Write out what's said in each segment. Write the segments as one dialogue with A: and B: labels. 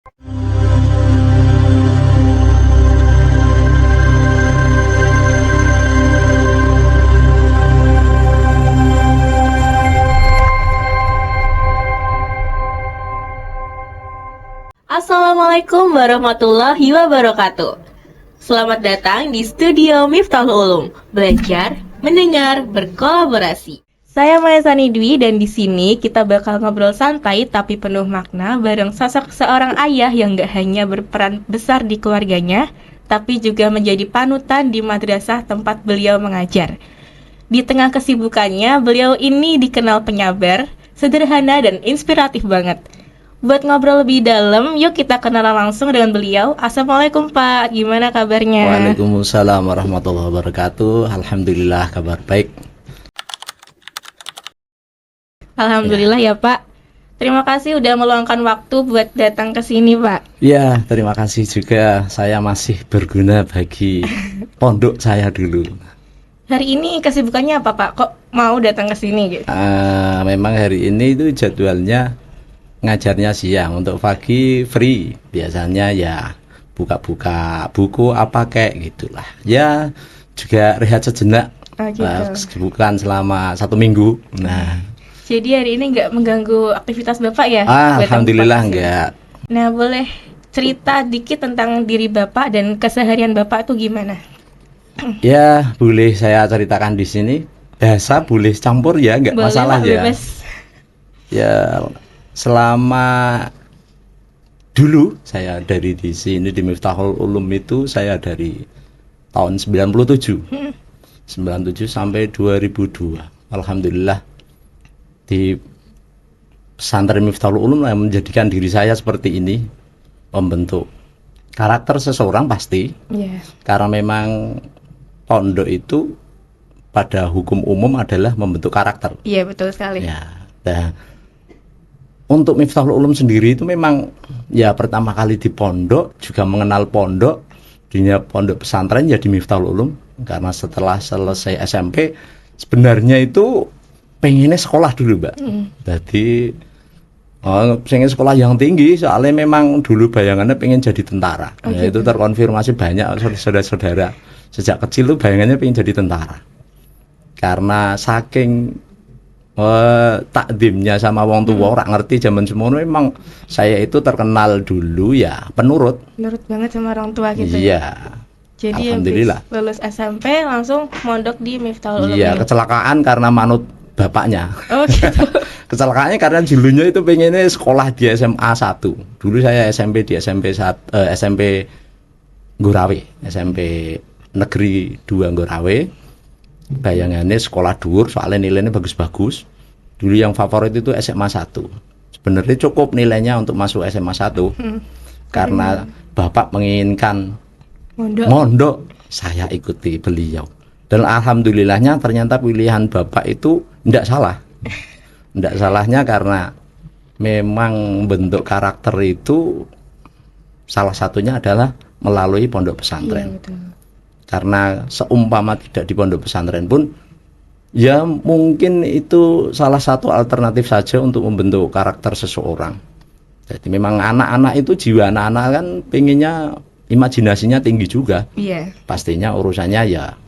A: Assalamualaikum warahmatullahi wabarakatuh. Selamat datang di studio Miftahul Ulum. Belajar, mendengar, berkolaborasi. Saya Maya Sani Dwi dan di sini kita bakal ngobrol santai tapi penuh makna bareng sosok seorang ayah yang gak hanya berperan besar di keluarganya, tapi juga menjadi panutan di madrasah tempat beliau mengajar. Di tengah kesibukannya, beliau ini dikenal penyabar, sederhana dan inspiratif banget. Buat ngobrol lebih dalam, yuk kita kenalan langsung dengan beliau. Assalamualaikum Pak, gimana kabarnya?
B: Waalaikumsalam warahmatullahi wabarakatuh. Alhamdulillah kabar baik.
A: Alhamdulillah ya Pak. Terima kasih udah meluangkan waktu buat datang ke sini Pak.
B: Ya, terima kasih juga. Saya masih berguna bagi pondok saya dulu.
A: Hari ini kesibukannya apa Pak? Kok mau datang ke sini gitu?
B: Memang hari ini itu jadwalnya ngajarnya siang, untuk pagi free. Biasanya ya buka-buka buku apa kayak gitulah. Ya juga rehat sejenak.
A: Gitu.
B: Kesibukan selama 1 minggu. Nah,
A: jadi hari ini nggak mengganggu aktivitas Bapak ya?
B: Alhamdulillah enggak.
A: Nah, boleh cerita dikit tentang diri Bapak dan keseharian Bapak tuh gimana?
B: Ya, boleh saya ceritakan di sini. Bahasa boleh campur ya, enggak masalah ya.
A: Bebas.
B: Ya, selama dulu saya dari di sini di Miftahul Ulum itu saya dari tahun 97 sampai 2002. Alhamdulillah di pesantren Miftahul Ulum yang menjadikan diri saya seperti ini, membentuk karakter seseorang pasti. Karena memang pondok itu pada hukum umum adalah membentuk karakter.
A: Iya, betul sekali.
B: Ya, nah, untuk Miftahul Ulum sendiri itu memang ya pertama kali di pondok, juga mengenal pondok, dunia pondok pesantren ya di Miftahul Ulum. Karena setelah selesai SMP sebenarnya itu pengennya sekolah dulu Mbak. Jadi pengen sekolah yang tinggi, soalnya memang dulu bayangannya pengen jadi tentara. Itu terkonfirmasi banyak saudara-saudara sejak kecil tuh bayangannya pengen jadi tentara. Karena saking takdimnya sama wong tua, orang ngerti zaman semono, memang saya itu terkenal dulu ya penurut
A: banget sama orang tua gitu.
B: Iya.
A: Jadi
B: alhamdulillah
A: lulus SMP langsung mondok di Miftahul Ulum.
B: Iya, kecelakaan karena manut bapaknya.
A: Oh gitu.
B: Kecelakaannya karena dulunya itu pengennya sekolah di SMA 1. Dulu saya SMP di SMP Gorawe, SMP Negeri 2 Gorawe. Bayangannya sekolah dhuwur, soalnya nilainya bagus-bagus. Dulu yang favorit itu SMA 1. Sebenarnya cukup nilainya untuk masuk SMA 1. Karena bapak menginginkan mondok, saya ikuti beliau. Dan alhamdulillahnya ternyata pilihan bapak itu tidak salah. Tidak salahnya karena memang bentuk karakter itu salah satunya adalah melalui pondok pesantren.
A: Iya, betul.
B: Karena seumpama tidak di pondok pesantren pun ya mungkin itu salah satu alternatif saja untuk membentuk karakter seseorang. Jadi memang anak-anak itu, jiwa anak-anak kan pengennya, imajinasinya tinggi juga.
A: Iya.
B: Pastinya urusannya ya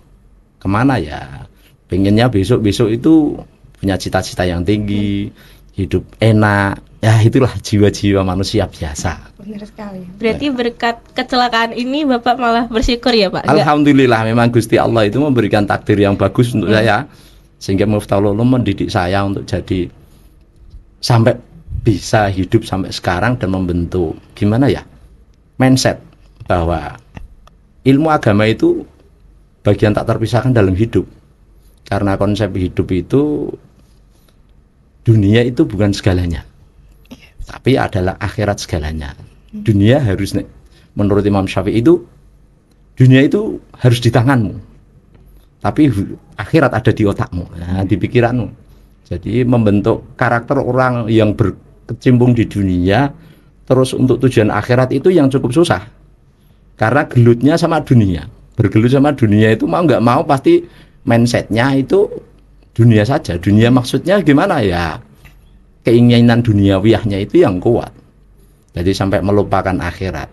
B: kemana ya, pengennya besok-besok itu punya cita-cita yang tinggi, hidup enak. Ya itulah jiwa-jiwa manusia biasa.
A: Benar sekali. Berarti berkat kecelakaan ini Bapak malah bersyukur ya Pak?
B: Alhamdulillah, memang Gusti Allah itu memberikan takdir yang bagus untuk saya, sehingga Miftahul Ulum mendidik saya untuk jadi sampai bisa hidup sampai sekarang dan membentuk gimana ya, mindset bahwa ilmu agama itu bagian tak terpisahkan dalam hidup. Karena konsep hidup itu, dunia itu bukan segalanya, tapi adalah akhirat segalanya. Dunia harus, menurut Imam Syafi'i itu, dunia itu harus di tanganmu, tapi akhirat ada di otakmu, nah, di pikiranmu. Jadi membentuk karakter orang yang berkecimpung di dunia, terus untuk tujuan akhirat itu yang cukup susah. Karena gelutnya sama dunia, bergelut sama dunia itu mau nggak mau pasti mindsetnya itu dunia saja. Dunia maksudnya gimana ya, keinginan duniawiyahnya itu yang kuat. Jadi sampai melupakan akhirat.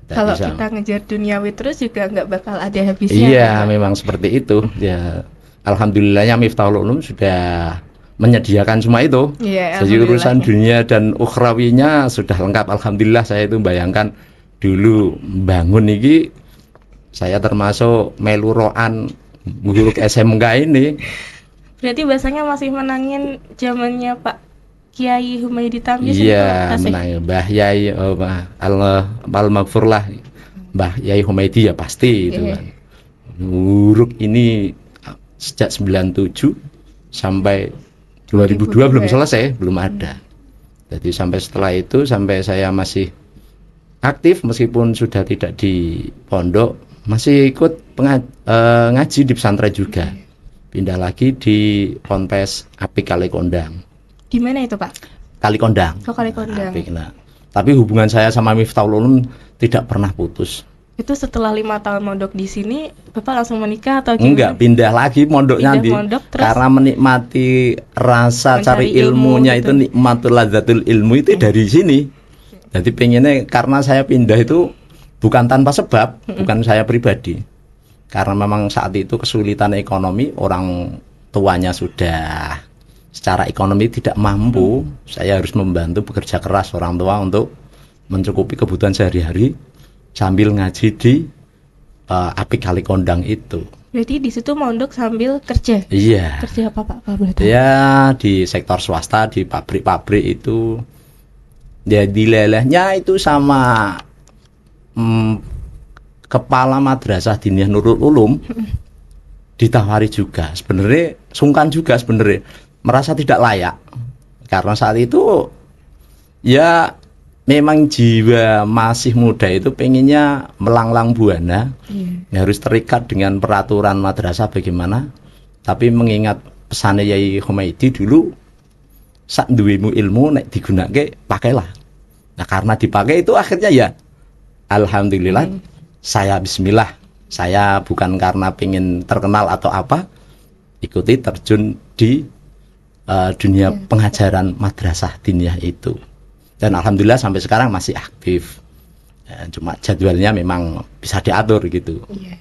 B: Jadi
A: Kalau kita ngejar duniawi terus juga nggak bakal ada habisnya.
B: iya,
A: kan, Pak?
B: memang seperti itu. Ya, alhamdulillahnya Miftahul Ulum sudah menyediakan semua itu.
A: Iya,
B: Jadi urusan
A: alhamdulillahnya.
B: dunia dan ukhrawinya sudah lengkap. Alhamdulillah, saya itu bayangkan dulu bangun ini saya termasuk meluroan guru SMK ini.
A: Berarti bahasanya masih menangin zamannya Pak Kiai Humaydi Tamyiz itu,
B: Iya,
A: Pak,
B: menang Mbah Yai Al-Maghfur lah. Mbah Yai Humaydi ya pasti itu
A: Iya.
B: kan. Huruf ini sejak 97 sampai 2002 belum selesai, belum ada. Jadi sampai setelah itu sampai saya masih aktif meskipun sudah tidak di pondok, masih ikut ngaji di pesantren juga. Pindah lagi di Ponpes Apik Kalikondang.
A: Di mana itu, Pak?
B: Kalikondang.
A: Oh, Kalikondang.
B: Apik, nah. Tapi hubungan saya sama Miftahul Ulum tidak pernah putus.
A: Itu setelah 5 tahun mondok di sini, Bapak langsung menikah atau gimana?
B: Enggak, pindah lagi mondoknya
A: Pindah mondok, terus
B: karena menikmati rasa
A: mencari
B: cari ilmunya
A: ilmu,
B: itu
A: gitu.
B: nikmatul ladzatul ilmu itu dari sini. Jadi pengennya karena saya pindah itu bukan tanpa sebab, bukan saya pribadi. Karena memang saat itu kesulitan ekonomi, orang tuanya sudah secara ekonomi tidak mampu, saya harus membantu bekerja keras orang tua untuk mencukupi kebutuhan sehari-hari sambil ngaji di Apik Kalikondang itu.
A: Berarti di situ mondok sambil kerja.
B: Iya.
A: Kerja apa, Pak? Kalau boleh tahu?
B: Ya di sektor swasta, di pabrik-pabrik itu. Ya dilelehnya itu sama kepala madrasah Diniyah Nurul Ulum ditawari juga. Sebenarnya sungkan juga sebenarnya, merasa tidak layak. Karena saat itu ya memang jiwa masih muda itu pengennya melanglang buana. Ya, harus terikat dengan peraturan madrasah bagaimana. Tapi mengingat pesannya Yai Humaydi dulu, sak duwemu ilmu nek digunakake pakailah. Nah karena dipakai itu akhirnya ya alhamdulillah saya bismillah. Saya bukan karena pengen terkenal atau apa, ikuti terjun di dunia pengajaran madrasah diniyah itu. Dan alhamdulillah sampai sekarang masih aktif. Ya, cuma jadwalnya memang bisa diatur gitu.
A: Iya.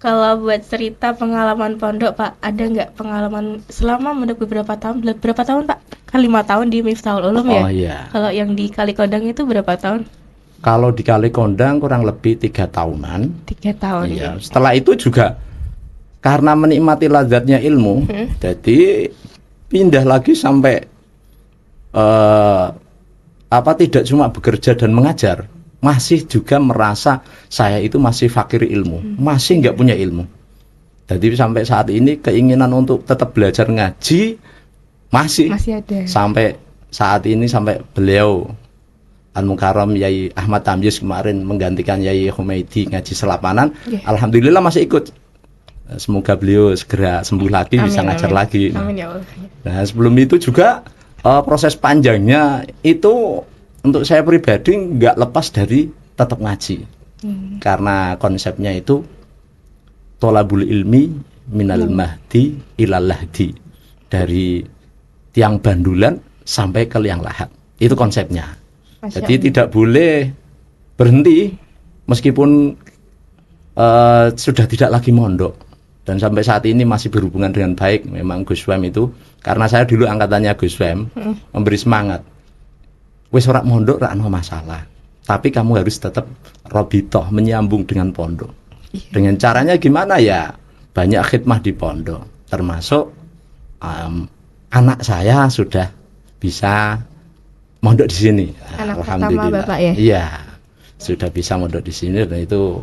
A: Kalau buat cerita pengalaman pondok, Pak, ada nggak pengalaman selama mondok beberapa tahun? Berapa tahun, Pak? Kan 5 tahun di Miftahul Ulum ya?
B: Oh iya.
A: Kalau yang di Kalikondang itu berapa tahun?
B: Kalau di Kalikondang kurang lebih 3 tahunan.
A: 3 tahun.
B: Iya. Setelah itu juga karena menikmati lazatnya ilmu, jadi pindah lagi sampai tidak cuma bekerja dan mengajar, masih juga merasa saya itu masih fakir ilmu, masih nggak punya ilmu. Jadi sampai saat ini keinginan untuk tetap belajar ngaji masih
A: ada.
B: sampai saat ini, sampai beliau Al-Mukarram Yai Ahmad Tamyiz kemarin menggantikan Yai Humaydi ngaji selapanan. Alhamdulillah masih ikut. Semoga beliau segera sembuh lagi, bisa ngajar lagi.
A: Amin ya Allah.
B: Nah sebelum itu juga proses panjangnya itu untuk saya pribadi nggak lepas dari tetap ngaji. Karena konsepnya itu tolabul ilmi minal mahdi ilal lahdi, dari tiang bandulan sampai ke liang lahat. Itu konsepnya. Jadi tidak boleh berhenti meskipun sudah tidak lagi mondok. Dan sampai saat ini masih berhubungan dengan baik. Memang Gus Wem itu, karena saya dulu angkatannya Gus Wem, memberi semangat. Wis ora mondok ora ono masalah. Tapi kamu harus tetap robitoh, menyambung dengan pondok. Dengan caranya gimana ya? Banyak khidmah di pondok. Termasuk anak saya sudah bisa mondok di sini.
A: Anak
B: Alhamdulillah.
A: pertama Bapak ya?
B: Iya. Sudah bisa mondok di sini dan itu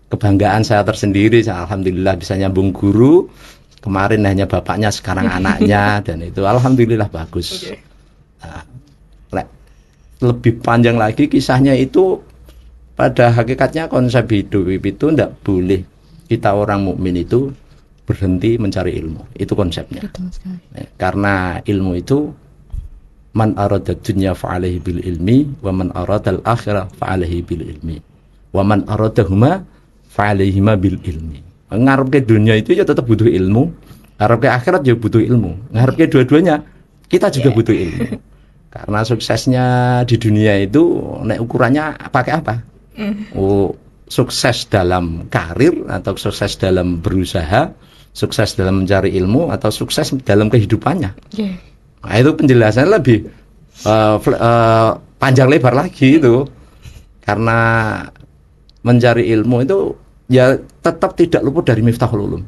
B: kebanggaan saya tersendiri. Alhamdulillah bisa nyambung guru. Kemarin hanya bapaknya, sekarang anaknya, dan itu alhamdulillah bagus. Lebih panjang lagi kisahnya itu, pada hakikatnya konsep hidup itu tidak boleh kita orang mukmin itu berhenti mencari ilmu. Itu konsepnya. Karena ilmu itu man arada dunya fa'alaihi bil ilmi wa man arada al akhirah fa'alaihi bil ilmi wa man aradahuma fa'alaihima bil ilmi. Ngarep ke dunia itu ya tetap butuh ilmu, ngarep ke akhirat ya butuh ilmu, ngarep ke dua-duanya kita juga butuh ilmu. Karena suksesnya di dunia itu nek ukurannya pakai apa? Oh, sukses dalam karir atau sukses dalam berusaha, sukses dalam mencari ilmu atau sukses dalam kehidupannya. Nah, itu penjelasannya lebih panjang lebar lagi itu. Karena mencari ilmu itu ya tetap tidak luput dari Miftahul Ulum.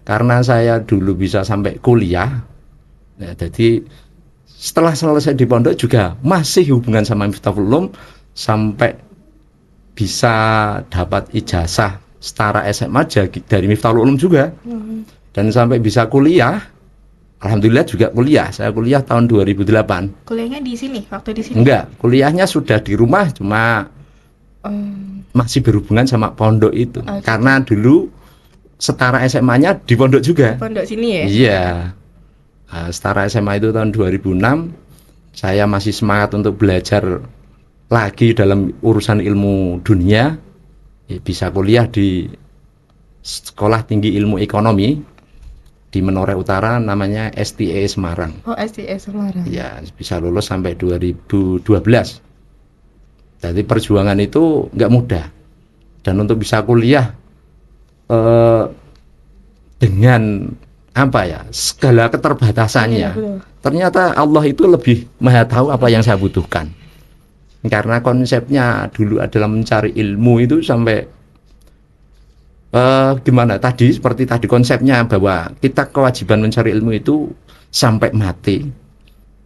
B: Karena saya dulu bisa sampai kuliah, ya, jadi setelah selesai di pondok juga masih hubungan sama Miftahul Ulum sampai bisa dapat ijazah setara SMA dari Miftahul Ulum juga. Dan sampai bisa kuliah, alhamdulillah juga kuliah. Saya kuliah tahun 2008.
A: Kuliahnya di sini, waktu di sini?
B: Enggak, kuliahnya sudah di rumah, cuma masih berhubungan sama pondok itu. Karena dulu setara SMA-nya di pondok juga.
A: Pondok sini ya?
B: Iya. Nah, setara SMA itu tahun 2006. Saya masih semangat untuk belajar lagi dalam urusan ilmu dunia. Ya, bisa kuliah di Sekolah Tinggi Ilmu Ekonomi di Menoreh Utara, namanya STA Semarang.
A: Oh, STA Semarang.
B: Ya, bisa lulus sampai 2012. Jadi perjuangan itu nggak mudah. Dan untuk bisa kuliah dengan apa ya, segala keterbatasannya, ternyata Allah itu lebih maha tahu apa yang saya butuhkan. Karena konsepnya dulu adalah mencari ilmu itu sampai gimana tadi, seperti tadi konsepnya bahwa kita kewajiban mencari ilmu itu sampai mati.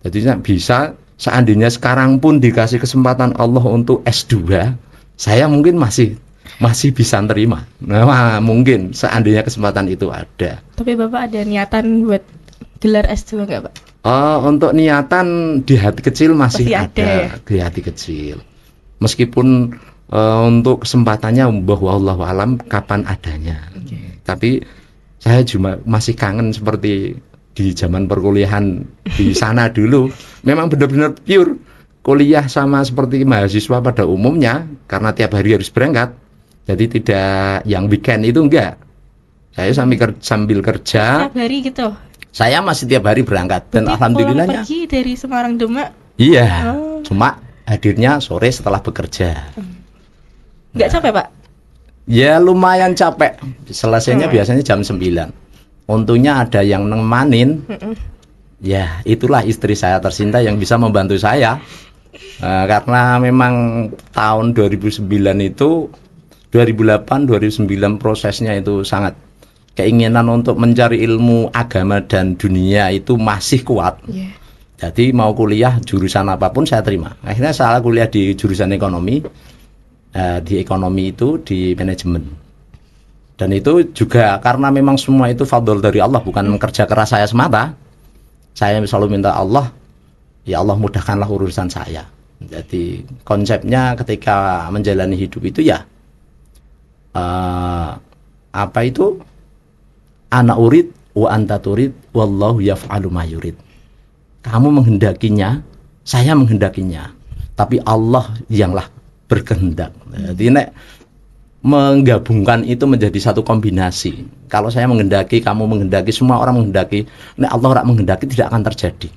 B: Jadi bisa, seandainya sekarang pun dikasih kesempatan Allah untuk S2, saya mungkin masih bisa terima. Nah, mungkin seandainya kesempatan itu ada.
A: Tapi Bapak ada niatan buat gelar S2 nggak, Pak?
B: Untuk niatan di hati kecil masih ada
A: ya?
B: Di hati kecil. Meskipun untuk kesempatannya bahwa Allah alam kapan adanya. Tapi saya cuma masih kangen seperti di zaman perkuliahan di sana dulu. Memang benar-benar pure kuliah sama seperti mahasiswa pada umumnya, karena tiap hari harus berangkat. Jadi tidak yang weekend itu enggak. Saya sambil kerja.
A: Tiap hari gitu.
B: Saya masih tiap hari berangkat dan
A: Berarti
B: alhamdulillahnya.
A: pergi dari Semarang Demak.
B: Iya. Cuma hadirnya sore setelah bekerja.
A: Enggak capek, Pak?
B: Ya lumayan capek. Selesainya biasanya jam 9. Untungnya ada yang nemanin. Ya itulah istri saya tercinta yang bisa membantu saya. Karena memang tahun 2009 itu 2008-2009 prosesnya itu sangat, keinginan untuk mencari ilmu agama dan dunia itu masih kuat. Jadi mau kuliah jurusan apapun saya terima. Akhirnya saya kuliah di jurusan ekonomi, di ekonomi itu di manajemen. Dan itu juga karena memang semua itu fadl dari Allah, bukan kerja keras saya semata. Saya selalu minta Allah, ya Allah mudahkanlah urusan saya. Jadi konsepnya ketika menjalani hidup itu ya apa itu, ana urid wa anta turid wallahu yaf'alu ma yurid. Kamu menghendakinya, saya menghendakinya, tapi Allah yanglah berkehendak. Jadi nek menggabungkan itu menjadi satu kombinasi. Kalau saya menghendaki, kamu menghendaki, semua orang menghendaki, nek Allah tidak menghendaki tidak akan terjadi.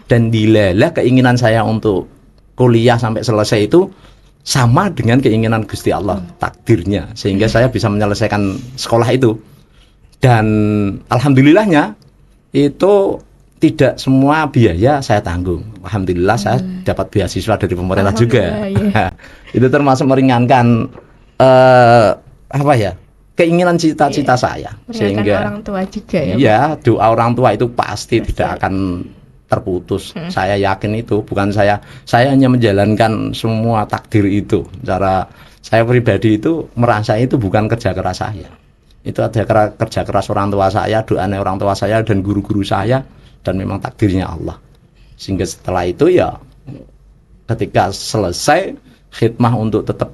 B: Dan dilalah keinginan saya untuk kuliah sampai selesai itu sama dengan keinginan Gusti Allah, takdirnya, sehingga saya bisa menyelesaikan sekolah itu. Dan alhamdulillahnya itu tidak semua biaya saya tanggung. Alhamdulillah saya dapat beasiswa dari pemerintah juga. Itu termasuk meringankan apa ya, keinginan cita-cita saya. Sehingga
A: orang tua juga ya.
B: Iya, doa orang tua itu pasti tidak akan terputus. Saya yakin itu, bukan saya hanya menjalankan semua takdir itu. Cara saya pribadi itu merasa itu bukan kerja keras saya. Itu ada kerja keras orang tua saya, doanya orang tua saya dan guru-guru saya, dan memang takdirnya Allah. Sehingga setelah itu ya ketika selesai khidmah untuk tetap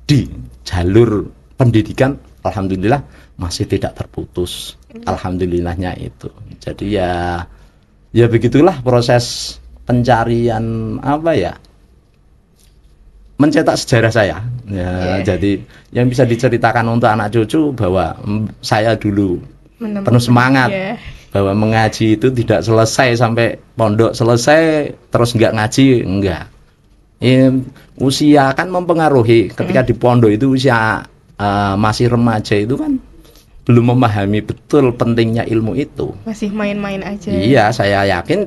B: di jalur pendidikan, alhamdulillah masih tidak terputus. Alhamdulillahnya itu. Jadi ya begitulah proses pencarian apa ya, mencetak sejarah saya ya. Jadi yang bisa diceritakan untuk anak cucu bahwa saya dulu penuh semangat, bahwa mengaji itu tidak selesai sampai pondok selesai terus nggak ngaji, enggak. Usia kan mempengaruhi. Ketika di pondok itu usia masih remaja itu kan belum memahami betul pentingnya ilmu itu.
A: Masih main-main aja.
B: Iya, saya yakin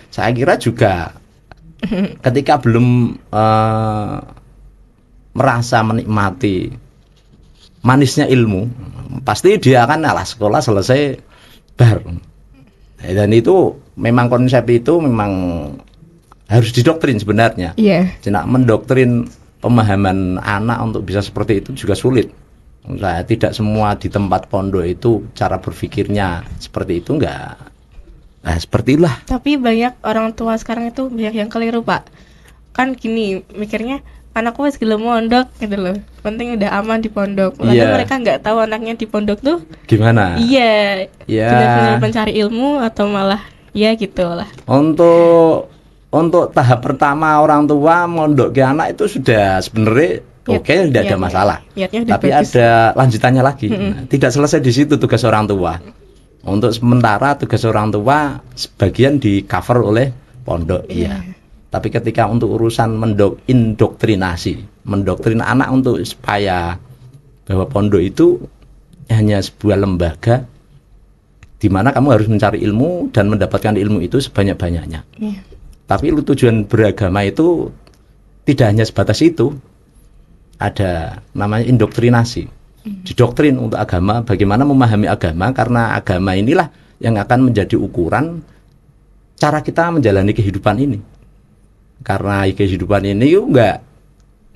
B: saya kira juga ketika belum merasa menikmati manisnya ilmu, pasti dia akan sekolah selesai bar. Dan itu memang konsep itu memang harus didoktrin sebenarnya.
A: Iya.
B: Tidak mendoktrin pemahaman anak untuk bisa seperti itu juga sulit. Nah, tidak semua di tempat pondok itu cara berpikirnya seperti itu, enggak. Nah, seperti itulah.
A: Tapi banyak orang tua sekarang itu banyak yang keliru, Pak. Kan gini, mikirnya anakku wis gelem mondok gitu loh. Penting udah aman di pondok. Padahal mereka nggak tahu anaknya di pondok tuh
B: gimana.
A: Iya. Benar-benar mencari ilmu atau malah ya gitu lah.
B: Untuk tahap pertama orang tua mondok ke anak itu sudah sebenarnya oke, tidak ada masalah. Tapi bagus. Ada lanjutannya lagi. Nah, tidak selesai di situ tugas orang tua. Untuk sementara tugas orang tua sebagian di cover oleh pondok, iya. Tapi ketika untuk urusan mendoktrin anak untuk supaya bahwa pondok itu hanya sebuah lembaga di mana kamu harus mencari ilmu dan mendapatkan ilmu itu sebanyak-banyaknya. Tapi tujuan beragama itu tidak hanya sebatas itu. Ada namanya indoktrinasi. Didoktrin untuk agama, bagaimana memahami agama, karena agama inilah yang akan menjadi ukuran cara kita menjalani kehidupan ini. Karena kehidupan ini enggak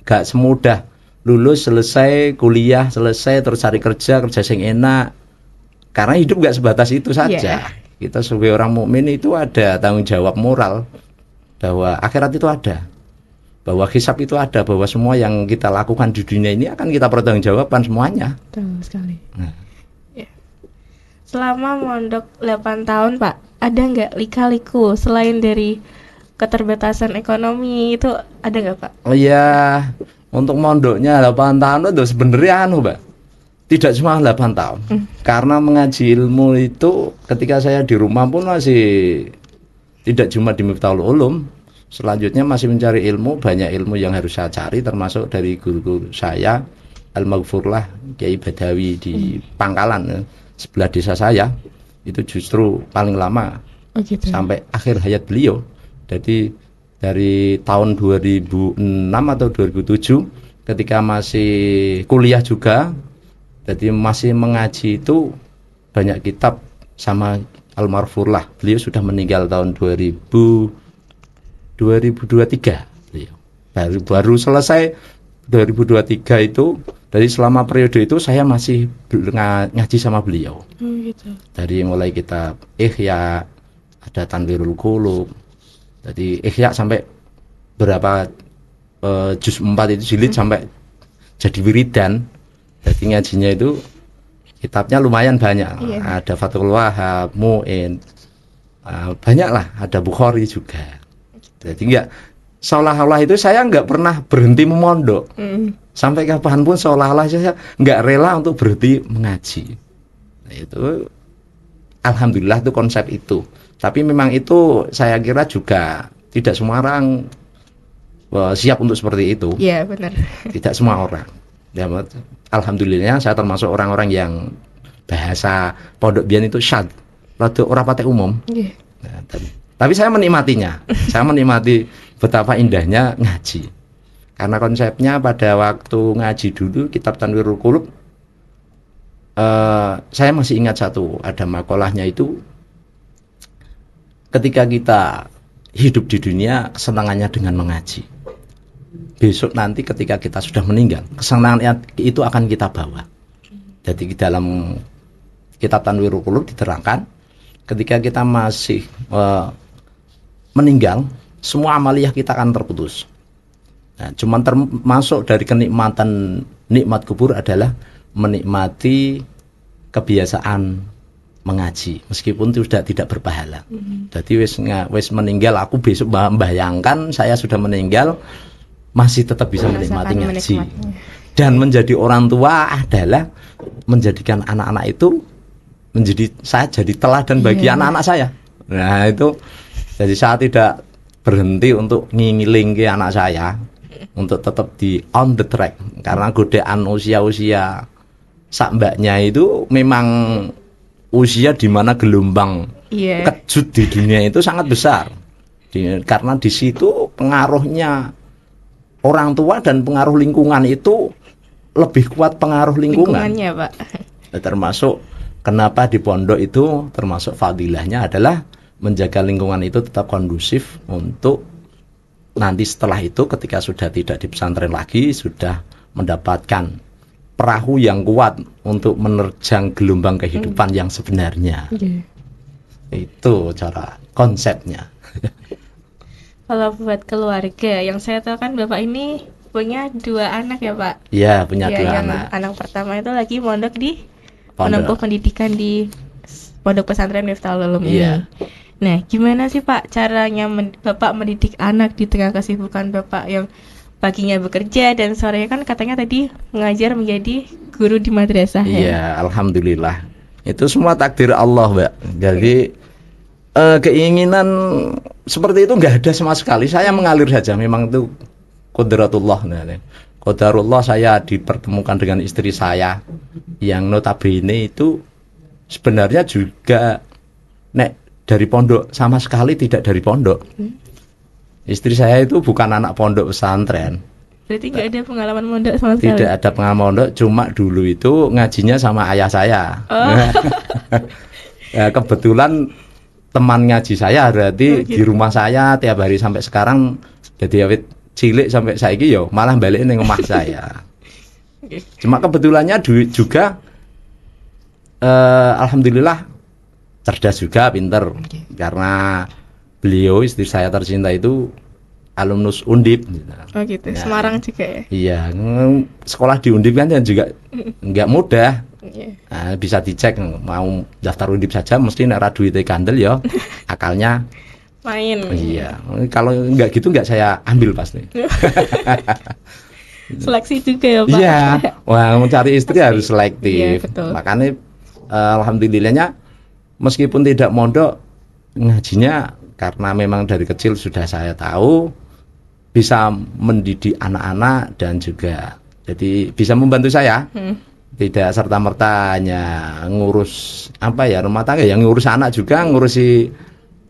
B: semudah lulus selesai, kuliah selesai, terus cari kerja yang enak. Karena hidup enggak sebatas itu saja. Kita sebagai orang mukmin itu ada tanggung jawab moral bahwa akhirat itu ada, bahwa hisab itu ada, bahwa semua yang kita lakukan di dunia ini akan kita pertanggungjawabkan semuanya.
A: Betul sekali. Selama mondok 8 tahun, Pak, ada nggak lika-liku selain dari keterbatasan ekonomi itu ada nggak, Pak?
B: Oh iya, untuk mondoknya 8 tahun itu sebenarnya Mbak, tidak cuma 8 tahun. Karena mengaji ilmu itu ketika saya di rumah pun masih tidak cuma di Miftahul Ulum, selanjutnya masih mencari ilmu, banyak ilmu yang harus saya cari, termasuk dari guru-guru saya, Al-Maghfurlah Kiai Badawi di Pangkalan, sebelah desa saya, itu justru paling lama sampai akhir hayat beliau. Jadi dari tahun 2006 atau 2007 ketika masih kuliah juga, jadi masih mengaji itu banyak kitab sama Al-Maghfurlah. Beliau sudah meninggal tahun 2023 beliau. Baru selesai 2023 itu. Dari selama periode itu saya masih ngaji sama beliau. Dari mulai kitab Ihya, ada Tanwirul Qulub. Jadi Ihya sampai berapa juz 4 itu jilid sampai jadi wiridan. Jadi ngajinya itu kitabnya lumayan banyak. Ada Fathul Wahhab, Mu'in, banyak lah, ada Bukhari juga. Jadi enggak, seolah-olah itu saya enggak pernah berhenti memondok. Sampai kapanpun seolah-olah saya enggak rela untuk berhenti mengaji. Nah, itu alhamdulillah itu konsep itu. Tapi memang itu saya kira juga tidak semua orang siap untuk seperti itu.
A: Iya, benar. Tidak
B: semua orang. Ya, alhamdulillah saya termasuk orang-orang yang bahasa pondok biyen itu syad, rada ora patek umum. Nah, tapi saya menikmatinya. Saya menikmati betapa indahnya ngaji. Karena konsepnya pada waktu ngaji dulu kitab Tanwirul Qulub, saya masih ingat ada makolahnya itu, ketika kita hidup di dunia kesenangannya dengan mengaji. Besok nanti ketika kita sudah meninggal, kesenangan itu akan kita bawa. Jadi dalam kitab Tanwirul Qulub diterangkan, ketika kita masih meninggal, semua amaliyah kita akan terputus. Nah, cuman termasuk dari nikmat kubur adalah menikmati kebiasaan mengaji, meskipun itu sudah tidak berpahala. Jadi wis meninggal, aku besok membayangkan saya sudah meninggal, masih tetap bisa menikmati ngaji. Dan menjadi orang tua adalah menjadikan anak-anak itu saya jadi teladan bagi anak-anak saya. Nah itu, jadi saya tidak berhenti untuk ngiling ke anak saya untuk tetap di on the track, karena godaan usia-usia sak mbaknya itu memang usia di mana gelombang kejut di dunia itu sangat besar. Karena di situ pengaruhnya orang tua dan pengaruh lingkungan itu lebih kuat pengaruh
A: Lingkungannya, Pak.
B: Termasuk kenapa di pondok itu termasuk fadilahnya adalah menjaga lingkungan itu tetap kondusif untuk nanti setelah itu ketika sudah tidak di pesantren lagi, sudah mendapatkan perahu yang kuat untuk menerjang gelombang kehidupan yang sebenarnya. Itu cara konsepnya.
A: Kalau buat keluarga, yang saya tahu kan Bapak ini punya 2 anak ya, Pak?
B: Iya, punya 2
A: yang
B: anak.
A: Anak pertama itu lagi mondok di menempuh pendidikan di Pondok Pesantren Miftahul Ulum ini.
B: Iya.
A: Nah, gimana sih Pak caranya Bapak mendidik anak di tengah kesibukan Bapak yang paginya bekerja dan sorenya kan katanya tadi mengajar menjadi guru di madrasah ya?
B: Iya, alhamdulillah. Itu semua takdir Allah, Mbak. Jadi keinginan seperti itu nggak ada sama sekali. Saya mengalir saja. Memang itu qudratullah. Qadarullah, saya dipertemukan dengan istri saya yang notabene itu sebenarnya juga dari pondok, sama sekali tidak dari pondok. Istri saya itu bukan anak pondok pesantren.
A: Berarti nggak ada pengalaman mondok sama sekali?
B: Tidak ada pengalaman mondok, cuma dulu itu ngajinya sama ayah saya. Ya, kebetulan teman ngaji saya berarti di rumah saya tiap hari sampai sekarang, jadi awit cilik sampai saiki yo malah balik ning omah saya. Cuma kebetulannya juga alhamdulillah cerdas juga, pinter. Karena beliau istri saya tercinta itu alumnus Undip.
A: Oh gitu, nah, Semarang juga ya?
B: Iya, sekolah di Undip kan juga nggak mudah. Nah, bisa dicek mau daftar Undip saja mesti nek ra duwite kandel ya akalnya
A: main.
B: Iya, kalau nggak gitu nggak saya ambil pasti.
A: Seleksi juga ya Pak?
B: Iya, wah mencari istri harus selektif.
A: Iya, betul.
B: Makanya alhamdulillahnya meskipun tidak mondok, ngajinya karena memang dari kecil sudah saya tahu bisa mendidik anak-anak dan juga jadi bisa membantu saya. Tidak serta-merta hanya ngurus rumah tangga, yang ngurus anak juga, ngurusi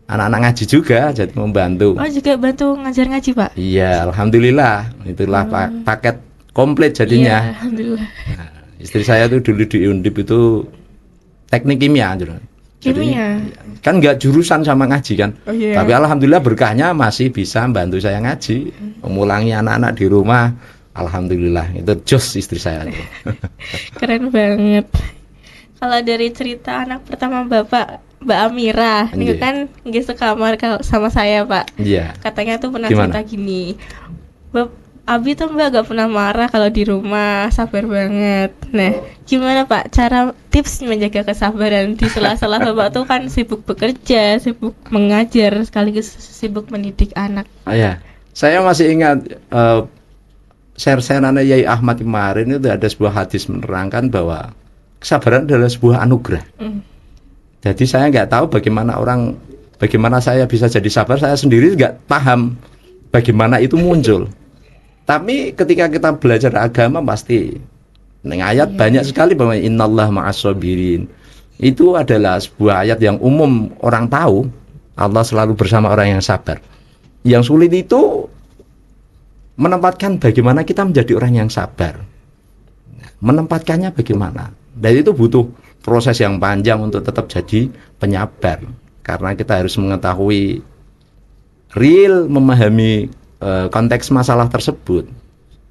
B: anak-anak ngaji juga, jadi membantu.
A: Oh juga bantu ngajar ngaji Pak?
B: Iya, alhamdulillah, itulah paket komplit jadinya.
A: Iya, alhamdulillah.
B: Nah, istri saya tuh dulu di Undip itu teknik kimia.
A: Kimia?
B: Kan nggak jurusan sama ngaji kan.
A: Oh, iya.
B: Tapi alhamdulillah berkahnya masih bisa bantu saya ngaji, mengulangi anak-anak di rumah. Alhamdulillah, itu jos istri saya.
A: Keren banget. Kalau dari cerita anak pertama Bapak, Mbak Amira, ini kan nggak sekamar sama saya Pak.
B: Iya.
A: Katanya tuh pernah cerita gini, Abi tuh Mbak gak pernah marah kalau di rumah, sabar banget. Nah, gimana Pak cara tips menjaga kesabaran di sela-sela Bapak tuh kan sibuk bekerja, sibuk mengajar, sekaligus sibuk mendidik anak?
B: Oh ya, saya masih ingat share-shareannya Yai Ahmad kemarin itu ada sebuah hadis menerangkan bahwa kesabaran adalah sebuah anugerah. Jadi saya nggak tahu bagaimana saya bisa jadi sabar, saya sendiri nggak paham bagaimana itu muncul. Tapi ketika kita belajar agama pasti ayat banyak sekali bahwa innallaha ma'as-sabirin. Itu adalah sebuah ayat yang umum orang tahu, Allah selalu bersama orang yang sabar. Yang sulit itu menempatkan bagaimana kita menjadi orang yang sabar. Menempatkannya bagaimana? Dan itu butuh proses yang panjang untuk tetap jadi penyabar. Karena kita harus mengetahui memahami konteks masalah tersebut.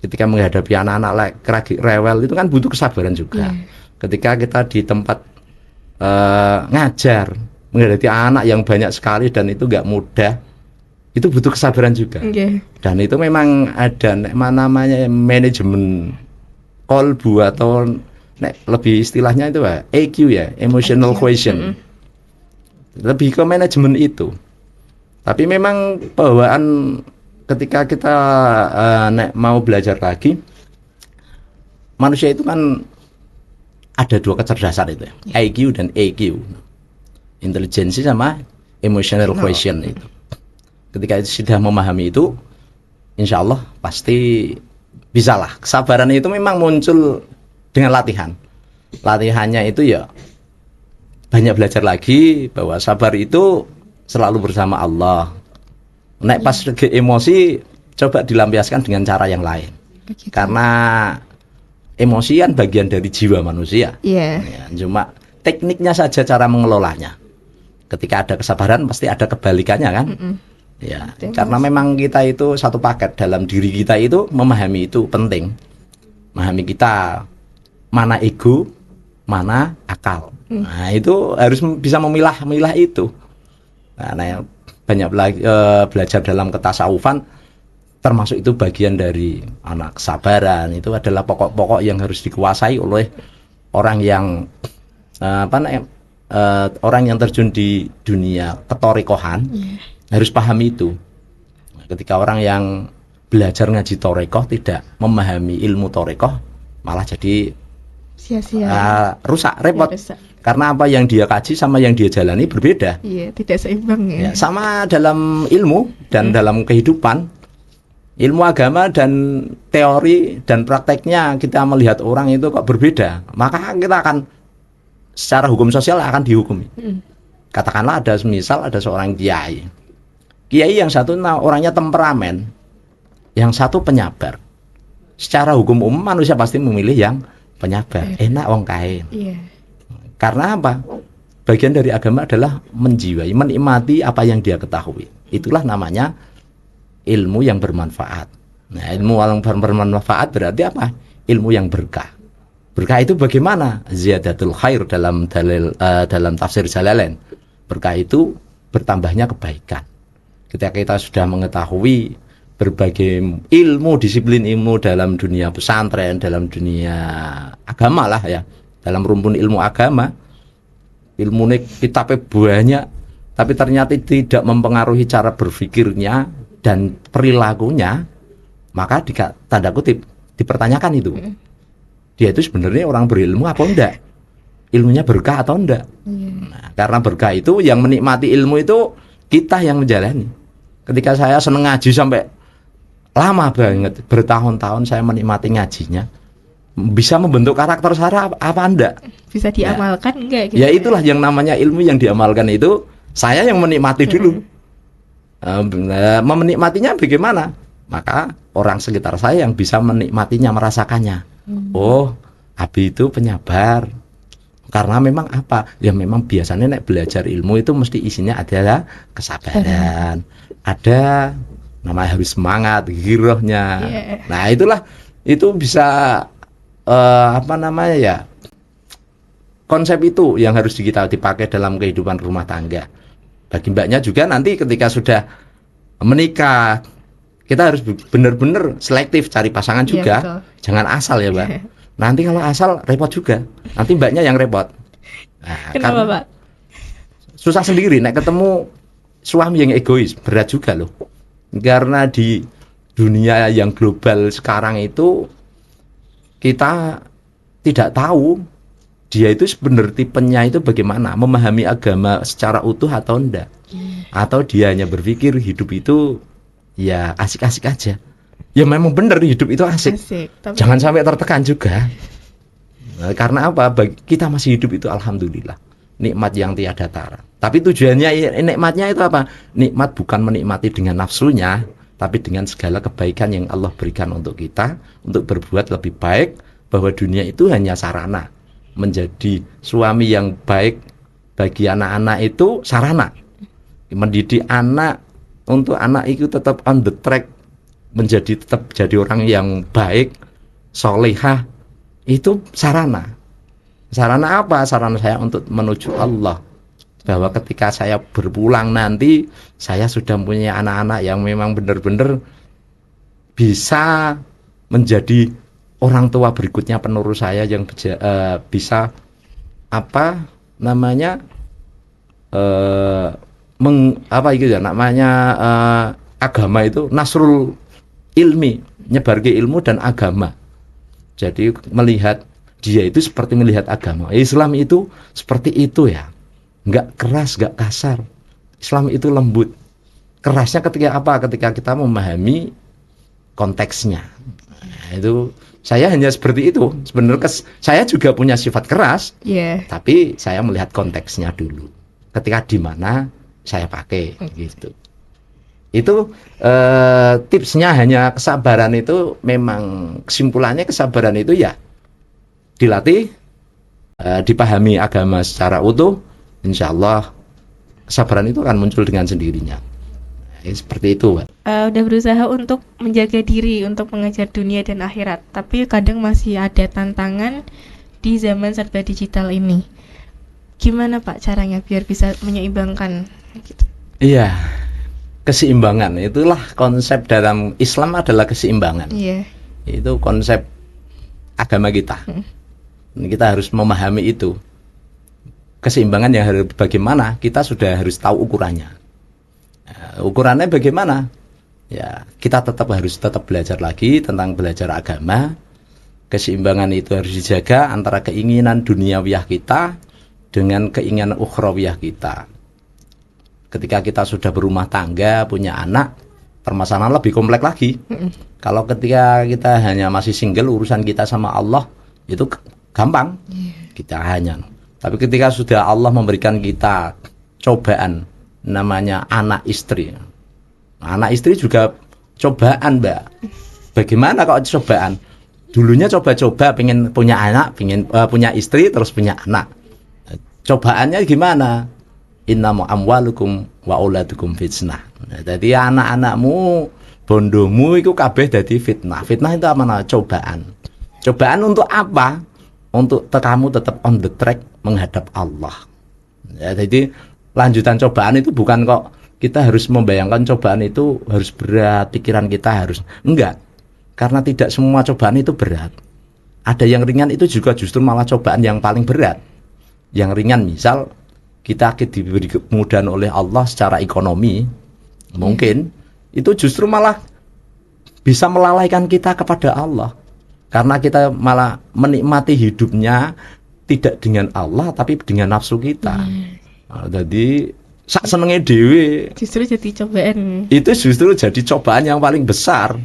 B: Ketika menghadapi anak-anak rewel itu kan butuh kesabaran juga. Ketika kita di tempat ngajar, menghadapi anak yang banyak sekali dan itu nggak mudah, itu butuh kesabaran juga. Dan itu memang ada namanya manajemen kolbu atau lebih istilahnya itu EQ ya, emotional quotient. Lebih ke manajemen itu. Tapi memang bawaan ketika kita mau belajar lagi, manusia itu kan ada dua kecerdasan itu, IQ dan EQ, intelijensi sama emotional quotient itu. Ketika itu sudah memahami itu, insya Allah pasti bisalah. Kesabaran itu memang muncul dengan latihan. Latihannya itu ya banyak belajar lagi bahwa sabar itu selalu bersama Allah. Nek pas lagi emosi coba dilampiaskan dengan cara yang lain.
A: Begitu.
B: Karena emosi kan bagian dari jiwa manusia.
A: Iya.
B: Ya, cuma tekniknya saja cara mengelolanya. Ketika ada kesabaran pasti ada kebalikannya kan. Ya,
A: Betul,
B: karena memang kita itu satu paket dalam diri kita itu memahami itu penting. Memahami kita mana ego, mana akal. Nah, itu harus bisa memilah itu. Nah, banyak belajar dalam ketasawufan termasuk itu bagian dari anak kesabaran. Itu adalah pokok-pokok yang harus dikuasai oleh orang yang orang yang terjun di dunia ketorikohan. Harus pahami itu. Ketika orang yang belajar ngaji torekoh tidak memahami ilmu torekoh, malah jadi
A: sia-sia.
B: rusak, repot.
A: Ya, rusak.
B: Karena apa yang dia kaji sama yang dia jalani berbeda.
A: Iya, tidak seimbang ya.
B: Ya, sama dalam ilmu dan dalam kehidupan. Ilmu agama dan teori dan prakteknya kita melihat orang itu kok berbeda. Maka kita akan secara hukum sosial akan dihukumi. Katakanlah misal ada seorang kiai. Kiai yang satu orangnya temperamen, yang satu penyabar. Secara hukum umum manusia pasti memilih yang penyabar. Enak wong kae.
A: Iya.
B: Karena apa? Bagian dari agama adalah menjiwai, menikmati apa yang dia ketahui. Itulah namanya ilmu yang bermanfaat. Nah, ilmu yang bermanfaat berarti apa? Ilmu yang berkah. Berkah itu bagaimana? Ziyadatul khair dalam dalam tafsir Jalalain. Berkah itu bertambahnya kebaikan. Ketika kita sudah mengetahui berbagai ilmu, disiplin ilmu dalam dunia pesantren, dalam dunia agama lah ya, dalam rumpun ilmu agama, ilmu kita banyak, tapi ternyata tidak mempengaruhi cara berpikirnya dan perilakunya, maka tanda kutip dipertanyakan itu. Dia itu sebenarnya orang berilmu apa enggak? Ilmunya berkah atau enggak? Nah, karena berkah itu yang menikmati ilmu itu kita yang menjalani. Ketika saya seneng ngaji sampai lama banget, bertahun-tahun saya menikmati ngajinya, bisa membentuk karakter saya apa enggak?
A: Bisa diamalkan enggak? Gitu
B: Ya itulah yang namanya ilmu yang diamalkan itu. Saya yang menikmati dulu. Menikmatinya bagaimana? Maka orang sekitar saya yang bisa menikmatinya, merasakannya. Oh, Abi itu penyabar. Karena memang apa? Ya memang biasanya nek belajar ilmu itu mesti isinya adalah kesabaran. Ada namanya harus semangat, girohnya. Nah, itulah itu bisa apa namanya ya? Konsep itu yang harus kita dipakai dalam kehidupan rumah tangga. Bagi mbaknya juga nanti ketika sudah menikah, kita harus benar-benar selektif cari pasangan juga.
A: Betul.
B: Jangan asal ya, Mbak. Nanti kalau asal repot juga. Nanti mbaknya yang repot. Nah,
A: kenapa, Pak?
B: Susah sendiri nek ketemu suami yang egois, berat juga loh. Karena di dunia yang global sekarang itu kita tidak tahu dia itu sebenarnya tipenya itu bagaimana, memahami agama secara utuh atau enggak. Atau dia hanya berpikir hidup itu ya asik-asik aja. Ya memang benar hidup itu asik.
A: Tapi...
B: Jangan sampai tertekan juga. Nah, karena apa? Kita masih hidup itu alhamdulillah. Nikmat yang tiada tara. Tapi tujuannya nikmatnya itu apa? Nikmat bukan menikmati dengan nafsunya, tapi dengan segala kebaikan yang Allah berikan untuk kita, untuk berbuat lebih baik, bahwa dunia itu hanya sarana. Menjadi suami yang baik bagi anak-anak itu sarana. Mendidik anak untuk anak itu tetap on the track, tetap jadi orang yang baik, solehah, itu sarana. Sarana apa? Sarana saya untuk menuju Allah. Bahwa ketika saya berpulang nanti, saya sudah punya anak-anak yang memang benar-benar bisa menjadi orang tua berikutnya, penerus saya yang bisa apa namanya agama itu nasrul ilmi, nyebarke ilmu dan agama. Jadi melihat dia itu seperti melihat agama. Islam itu seperti itu ya, nggak keras, nggak kasar. Islam itu lembut. Kerasnya ketika apa? Ketika kita memahami konteksnya. Nah, itu saya hanya seperti itu. Sebenarnya saya juga punya sifat keras, tapi saya melihat konteksnya dulu. Ketika di mana saya pakai, gitu. Itu tipsnya hanya kesabaran itu memang kesimpulannya kesabaran itu ya dilatih, dipahami agama secara utuh, insya Allah kesabaran itu akan muncul dengan sendirinya. Seperti itu, Pak.
A: Udah berusaha untuk menjaga diri untuk mengejar dunia dan akhirat, tapi kadang masih ada tantangan di zaman serba digital ini. Gimana Pak caranya biar bisa menyeimbangkan gitu?
B: Iya, keseimbangan itulah konsep dalam Islam adalah keseimbangan.
A: Iya.
B: Itu konsep agama kita. Kita harus memahami itu. Keseimbangan yang harus bagaimana, kita sudah harus tahu ukurannya. Ukurannya bagaimana? Ya, kita harus tetap belajar lagi tentang belajar agama. Keseimbangan itu harus dijaga antara keinginan duniawiyah kita dengan keinginan ukhrawiyah kita. Ketika kita sudah berumah tangga, punya anak, permasalahan lebih kompleks lagi. Kalau ketika kita hanya masih single, urusan kita sama Allah itu gampang. Kita hanya. Tapi ketika sudah Allah memberikan kita cobaan, namanya anak istri. Anak istri juga cobaan, Mbak. Bagaimana kalau cobaan? Dulunya coba-coba pengen punya anak, pengen punya istri, terus punya anak. Cobaannya gimana? Innamu amwalukum wa auladukum fitnah. Jadi anak-anakmu, bondomu itu kabeh dadi fitnah. Fitnah itu apa? Cobaan. Cobaan untuk apa? Untuk kamu tetap on the track menghadap Allah. Ya, jadi lanjutan cobaan itu bukan kok kita harus membayangkan cobaan itu harus berat, pikiran kita harus enggak. Karena tidak semua cobaan itu berat. Ada yang ringan itu juga justru malah cobaan yang paling berat. Yang ringan misal kita diberi kemudahan oleh Allah secara ekonomi, mungkin itu justru malah bisa melalaikan kita kepada Allah. Karena kita malah menikmati hidupnya tidak dengan Allah tapi dengan nafsu kita. Jadi sak senenge dhewe
A: Justru jadi cobaan.
B: itu justru jadi cobaan yang paling besar.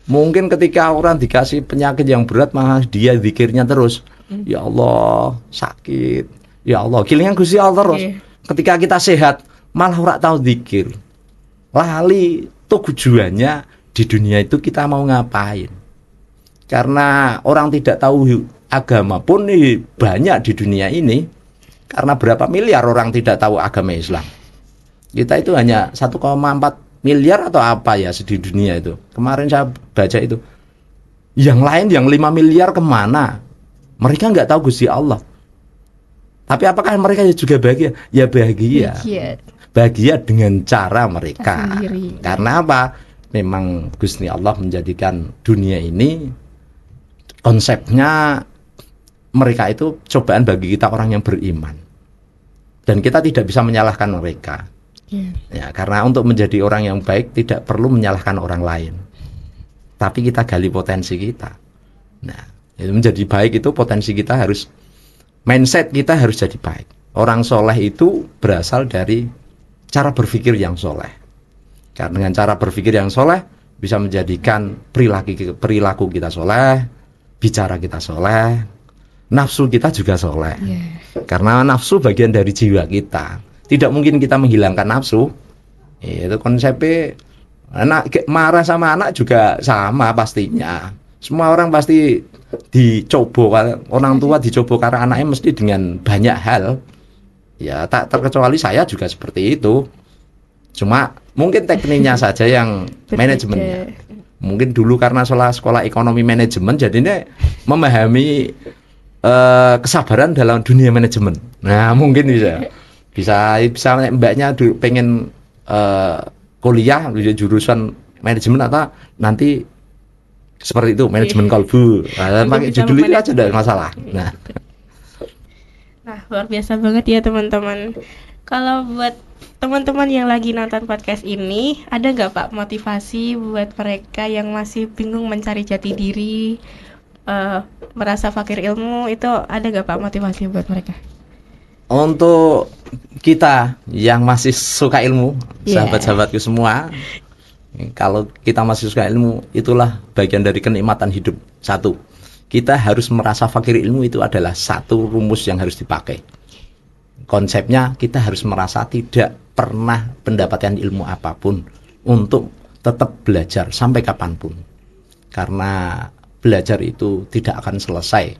B: Mungkin ketika orang dikasih penyakit yang berat malah dia zikirnya terus. Ya Allah, sakit. Ya Allah, kilingan Gusti Allah terus. Ketika kita sehat malah ora tahu zikir. Lali tujuannya di dunia itu kita mau ngapain. Karena orang tidak tahu agama pun nih banyak di dunia ini. Karena berapa miliar orang tidak tahu agama Islam. Kita itu hanya 1,4 miliar atau apa ya di dunia itu. Kemarin saya baca itu. Yang lain yang 5 miliar kemana? Mereka nggak tahu Gusti Allah. Tapi apakah mereka juga bahagia? Ya bahagia. Bahagia dengan cara mereka. Karena apa? Memang Gusti Allah menjadikan dunia ini konsepnya mereka itu cobaan bagi kita orang yang beriman. Dan kita tidak bisa menyalahkan mereka. Ya, karena untuk menjadi orang yang baik tidak perlu menyalahkan orang lain. Tapi kita gali potensi kita. Nah, itu menjadi baik itu potensi kita harus, mindset kita harus jadi baik. Orang soleh itu berasal dari cara berpikir yang soleh. Karena dengan cara berpikir yang soleh bisa menjadikan perilaku kita soleh, bicara kita soleh, nafsu kita juga soleh. Karena nafsu bagian dari jiwa kita. Tidak mungkin kita menghilangkan nafsu. Itu konsepnya. Anak marah sama anak juga sama pastinya. Semua orang pasti dicoba, orang tua dicoba karena anaknya mesti dengan banyak hal. Ya tak terkecuali saya juga seperti itu. Cuma mungkin tekniknya saja yang manajemennya. Mungkin dulu karena sekolah ekonomi manajemen jadinya memahami kesabaran dalam dunia manajemen. Nah mungkin bisa mbaknya pengen kuliah jurusan manajemen atau nanti seperti itu manajemen kalbu. Nah, pakai judul itu aja tidak masalah. Nah,
A: luar biasa banget ya teman-teman. Kalau buat teman-teman yang lagi nonton podcast ini, ada nggak Pak motivasi buat mereka yang masih bingung mencari jati diri, merasa fakir ilmu itu ada gak Pak motivasi buat mereka?
B: Untuk kita yang masih suka ilmu, sahabat-sahabatku semua, kalau kita masih suka ilmu, itulah bagian dari kenikmatan hidup. Satu, kita harus merasa fakir ilmu, itu adalah satu rumus yang harus dipakai. Konsepnya kita harus merasa tidak pernah mendapatkan ilmu apapun untuk tetap belajar sampai kapanpun. Karena belajar itu tidak akan selesai.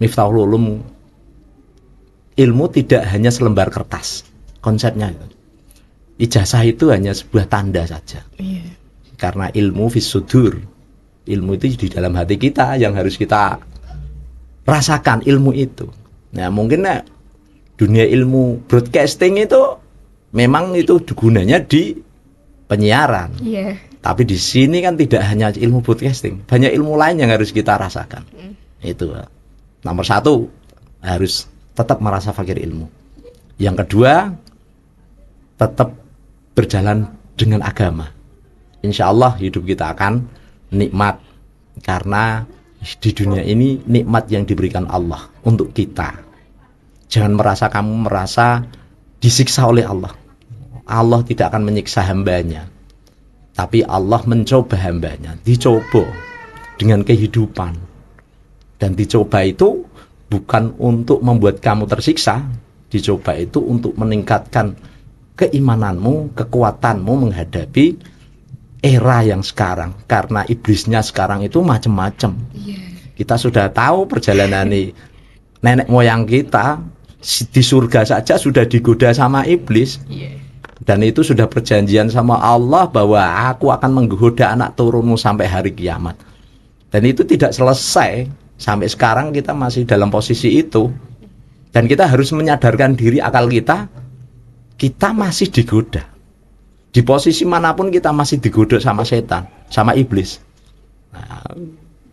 B: Miftahul Ulum, ilmu tidak hanya selembar kertas. Konsepnya itu. Ijazah itu hanya sebuah tanda saja. Karena ilmu fis sudur. Ilmu itu di dalam hati kita yang harus kita rasakan ilmu itu. Nah, mungkin dunia ilmu broadcasting itu memang itu gunanya di penyiaran. Tapi di sini kan tidak hanya ilmu broadcasting, banyak ilmu lain yang harus kita rasakan. Itu nomor satu, harus tetap merasa fakir ilmu. Yang kedua, tetap berjalan dengan agama. Insya Allah hidup kita akan nikmat, karena di dunia ini nikmat yang diberikan Allah untuk kita. Jangan merasa kamu merasa disiksa oleh Allah. Allah tidak akan menyiksa hambanya, tapi Allah mencoba hambanya, dicoba dengan kehidupan. Dan dicoba itu bukan untuk membuat kamu tersiksa, dicoba itu untuk meningkatkan keimananmu, kekuatanmu menghadapi era yang sekarang. Karena iblisnya sekarang itu macam-macam. Kita sudah tahu perjalanan nenek moyang kita di surga saja sudah digoda sama iblis. Dan itu sudah perjanjian sama Allah bahwa aku akan menggoda anak turunmu sampai hari kiamat. Dan itu tidak selesai. Sampai sekarang kita masih dalam posisi itu. Dan kita harus menyadarkan diri, akal kita masih digoda. Di posisi manapun kita masih digoda sama setan, sama iblis. Nah,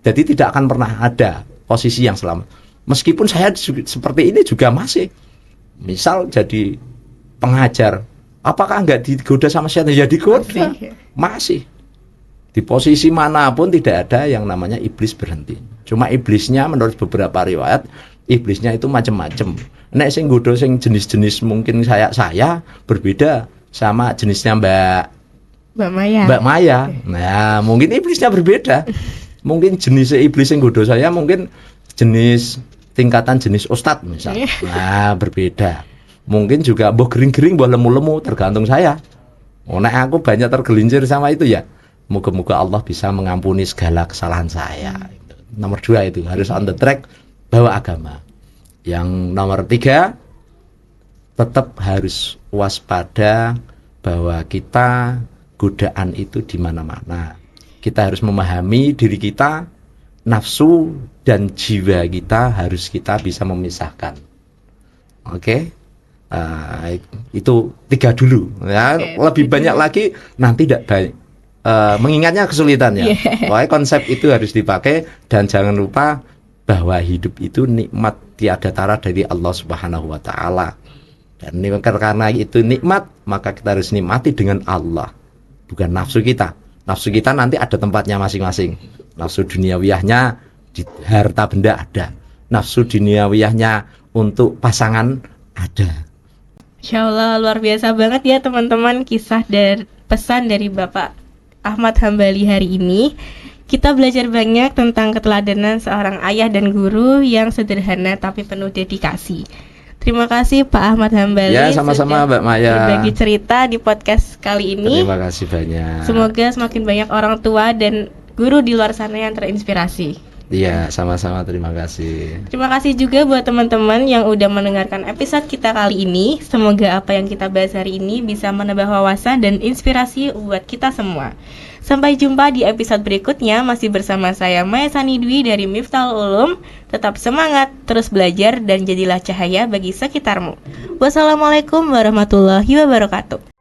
B: jadi tidak akan pernah ada posisi yang selamat. Meskipun saya seperti ini juga masih. Misal jadi pengajar, apakah enggak digoda sama setan? Ya digoda. Masih. Di posisi manapun tidak ada yang namanya iblis berhenti. Cuma iblisnya menurut beberapa riwayat, iblisnya itu macam-macam. Nek sing nggodha sing jenis-jenis mungkin saya berbeda sama jenisnya Mbak Maya. Nah, mungkin iblisnya berbeda. Mungkin jenis iblis yang nggodha saya mungkin jenis tingkatan jenis ustadz misalnya. Nah, berbeda. Mungkin juga mbah gering-gering, mbah lemu-lemu, tergantung saya. Nek aku banyak tergelincir sama itu ya. Moga-moga Allah bisa mengampuni segala kesalahan saya. Nomor 2 itu harus on the track, bawa agama. Yang nomor 3, tetap harus waspada bahwa kita godaan itu di mana-mana. Kita harus memahami diri kita, nafsu dan jiwa kita harus kita bisa memisahkan. Oke? Itu 3 dulu. Ya, lebih banyak lagi nanti tidak baik. Mengingatnya kesulitan ya. Pokoknya konsep itu harus dipakai. Dan jangan lupa bahwa hidup itu nikmat tiada tara dari Allah Subhanahu wa ta'ala. Dan karena itu nikmat, maka kita harus nikmati dengan Allah, bukan nafsu kita. Nafsu kita nanti ada tempatnya masing-masing. Nafsu duniawiyahnya di harta benda ada, nafsu duniawiyahnya untuk pasangan ada.
A: Insya Allah luar biasa banget ya teman-teman, kisah dan pesan dari Bapak Ahmad Hambali hari ini. Kita belajar banyak tentang keteladanan seorang ayah dan guru yang sederhana tapi penuh dedikasi. Terima kasih Pak Ahmad Hambali.
B: Ya, sama-sama Mbak Maya.
A: Berbagi cerita di podcast kali ini.
B: Terima kasih banyak.
A: Semoga semakin banyak orang tua dan guru di luar sana yang terinspirasi.
B: Iya, sama-sama, terima kasih.
A: Terima kasih juga buat teman-teman yang udah mendengarkan episode kita kali ini. Semoga apa yang kita bahas hari ini bisa menambah wawasan dan inspirasi buat kita semua. Sampai jumpa di episode berikutnya, masih bersama saya Maya Sanidwi dari Miftahul Ulum. Tetap semangat, terus belajar dan jadilah cahaya bagi sekitarmu. Wassalamualaikum warahmatullahi wabarakatuh.